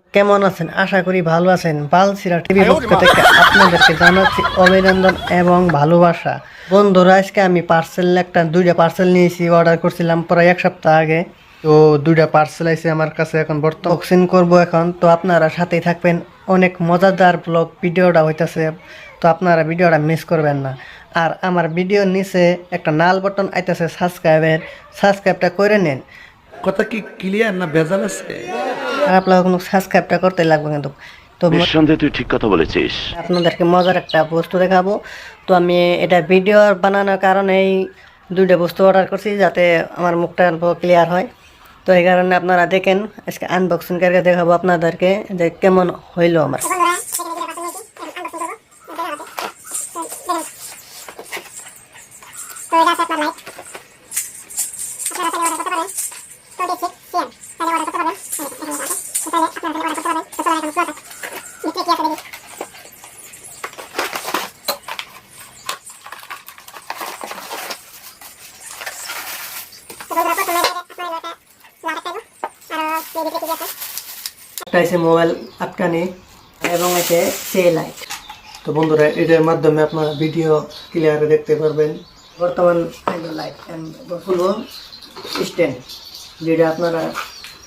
কেমন আছেন? আশা করি ভালো আছেন। বালছিরা টিভি পক্ষ থেকে আপনাদেরকে জানাচ্ছি অভিনন্দন এবং ভালোবাসা। বন্ধুরা, আজকে আমি দুইটা পার্সেল নিয়েছি, অর্ডার করছিলাম প্রায় এক সপ্তাহ আগে। তো দুইটা পার্সেল আছে আমার কাছে, এখন বর্তমান বক্সিং করবো এখন। তো আপনারা সাথেই থাকবেন, অনেক মজাদার ব্লগ ভিডিওটা হইতাছে। তো আপনারা ভিডিওটা মিস করবেন না। আর আমার ভিডিওর নিচে একটা লাল বাটন আইতাছে সাবস্ক্রাইবটা করে নেন। কথা কি ক্লিয়ার না ভেজাল আছে? খারাপ লাগা কোনো সাবস্ক্রাইবটা করতে লাগবে কিন্তু। তো নিঃসন্দেহে তুই ঠিক কথা বলেছিস। আপনাদেরকে মজার একটা বস্তু দেখাবো। তো আমি এটা ভিডিও বানানোর কারণে এই দুইটা বস্তু অর্ডার করছি, যাতে আমার মুখটা অল্প ক্লিয়ার হয়। তো এই কারণে আপনারা দেখেন, আজকে আনবক্সিং করে দেখাবো আপনাদেরকে যে কেমন হইলো আমার। একটা আছে মোবাইল আটকানি এবং আছে সে লাইট। তো বন্ধুরা, এটার মাধ্যমে আপনারা ভিডিও ক্লিয়ারে দেখতে পারবেন। বর্তমান লাইট হলো স্ট্যান্ড, যেটা আপনারা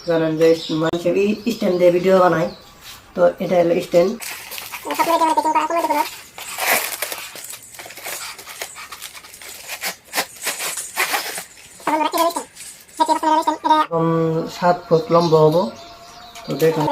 জানেন যে মানুষের স্ট্যান্ড দিয়ে ভিডিও বানায়। তো এটা হলো স্ট্যান্ড। এবং 7 ফুট লম্বা হবো। তো দেখুন,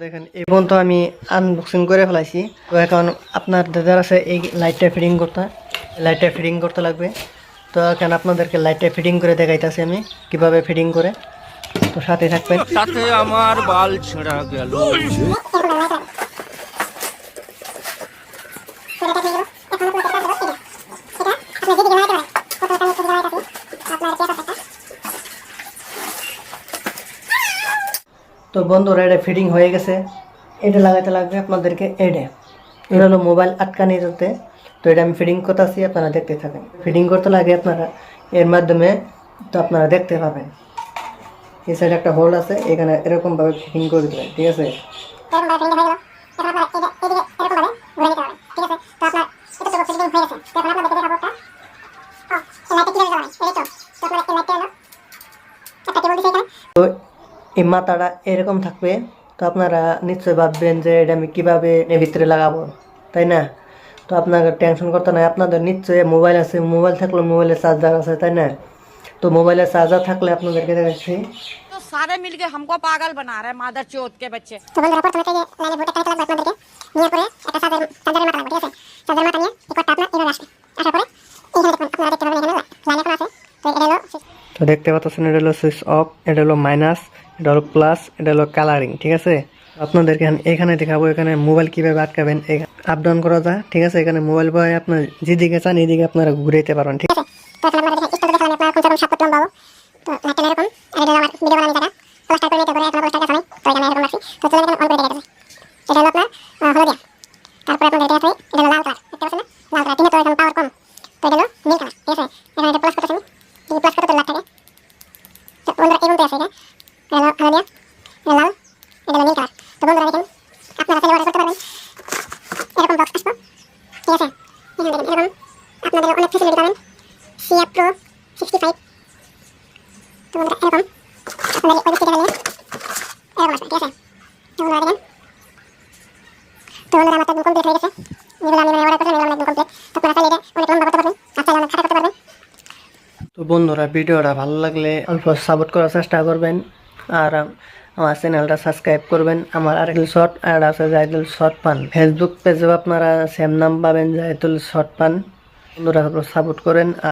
দেখেন এই পর্যন্ত আমি আনবক্সিং করে ফেলাইছি। তো এখন আপনার যাদের আছে এই লাইটটা ফিটিং করতে লাগবে। তো এখন আপনাদেরকে লাইটটা ফিটিং করে দেখাইতেছি আমি কিভাবে ফিটিং করে। তো সাথে থাকবেন। তাতে আমার বাল ছেঁড়া গেল। তো বন্ধুরা, এটা ফিটিং হয়ে গেছে। এটা লাগাইতে লাগবে আপনাদেরকে। এটা হলো মোবাইল আটকানি যেতে। তো এটা আমি ফিটিং করতেছি, আপনারা দেখতে থাকেন। ফিটিং করতে লাগে আপনারা এর মাধ্যমে, তো আপনারা দেখতে পাবেন। এই সাইডে একটা হোল আছে, এখানে এরকমভাবে ফিটিং করে দেবেন, ঠিক আছে? তো এই মাথাটা এরকম থাকবে। তো আপনারা নিশ্চয়ই ভাববেন যে এটা আমি কীভাবে এর ভিতরে লাগাবো, তাই না? তো আপনাকে টেনশন করতে নাই, আপনাদের নিশ্চয়ই মোবাইল আছে, মোবাইল থাকলে মোবাইলের চার্জার আছে, তাই না? তো মোবাইলের চার্জার থাকলে আপনাদেরকে দেখাচ্ছি। तो सारे मिलके हमको पागल बना रहे हैं मादर चौथ के बच्चे। তো বন্ধুরা, প্রথমে এই যে লাইনে ভোল্টেজ কানেক্ট লাগবে আপনাদেরকে। নিয়ে পরে একটা চার্জারের মাথা লাগবে, ঠিক আছে? চার্জারের মাথা নিয়ে এই কর্ডটা আপনার এইভাবে আসবে। আসার পরে এইখানে দেখুন, আপনারা দেখতে পাবেন এখানে লাইন এখন আছে। তো এটা হলো তো দেখতে পাচ্ছেন, এটা হলো সুইচ অফ, এটা হলো মাইনাস, এটা হলো প্লাস, এটা হলো কালারিং, ঠিক আছে? আপনাদেরকে এখানে দেখাবো এখানে মোবাইল কীভাবে আটকাবেন, আপ ডাউন করা যায়, ঠিক আছে? এখানে মোবাইল বয় আপনার যেদিকে চান এদিকে আপনারা ঘুরাইতে পারেন, ঠিক আছে? তো এখন আপনারা দেখেন স্ট্যান্ড দেখালাম আপনারা কোন রকম 7 ফুট লম্বা হবে। তো লাইটটা এরকম, আর এটা আমার ভিডিও বানানোর জায়গা। প্লাস্টার করে নিতে পারে, এখন প্লাস্টার দেখাই। তো এখানে এরকম রাখছি। তো চলে এখানে অন করে দেখাতে। এটা হলো আপনার হলদিয়া। তারপরে আপনাদের দেখাতে এটা হলো লাল কালার, দেখতে পাচ্ছেন না? লাল কালার। কিন্তু তো এখন পাওয়ার কম। তো এটা হলো নীল কালার, ঠিক আছে? এখানে এটা প্লাস করতেছেন, এই প্লাস করতে লাল থাকে। তো বন্ধুরা, এই বলতে আছে এটা হলো হলদিয়া, এটা লাল, এটা হলো নীল কালার। তো বন্ধুরা দেখেন, আপনারা চাইলে অর্ডার করতে পারবেন। এরকম বক্স আসবে, ঠিক আছে? এখানে দেখেন এরকম আপনাদের অনেক ফ্যাসিলিটি পাবেন। CF Pro 65। তো বন্ধুরা, এরকম আপনাদের ওই দিক থেকে গেলে এরকম আসবে, ঠিক আছে? তো বন্ধুরা দেখেন, তো বন্ধুরা আমার একদম কমপ্লিট হয়ে গেছে। যেগুলো আমি অর্ডার করছিলাম এগুলো একদম কমপ্লিট। তো আপনারা চাইলে এটা অনেক লম্বা করতে পারবেন, আর চাইলে অনেক খাটো করতে পারবেন। তো বন্ধু বন্ধুরা ভিডিওটা ভালো লাগলে অল্প সাপোর্ট করার চেষ্টা করবেন আর আমার চ্যানেলটা সাবস্ক্রাইব করবেন। আমার আরেকটি শর্ট অ্যাড আছে জাহিদুল শর্ট পান, ফেসবুক পেজেও আপনারা সেম নাম পাবেন জাহিদুল শর্ট পান। বন্ধুরা সাপোর্ট করেন।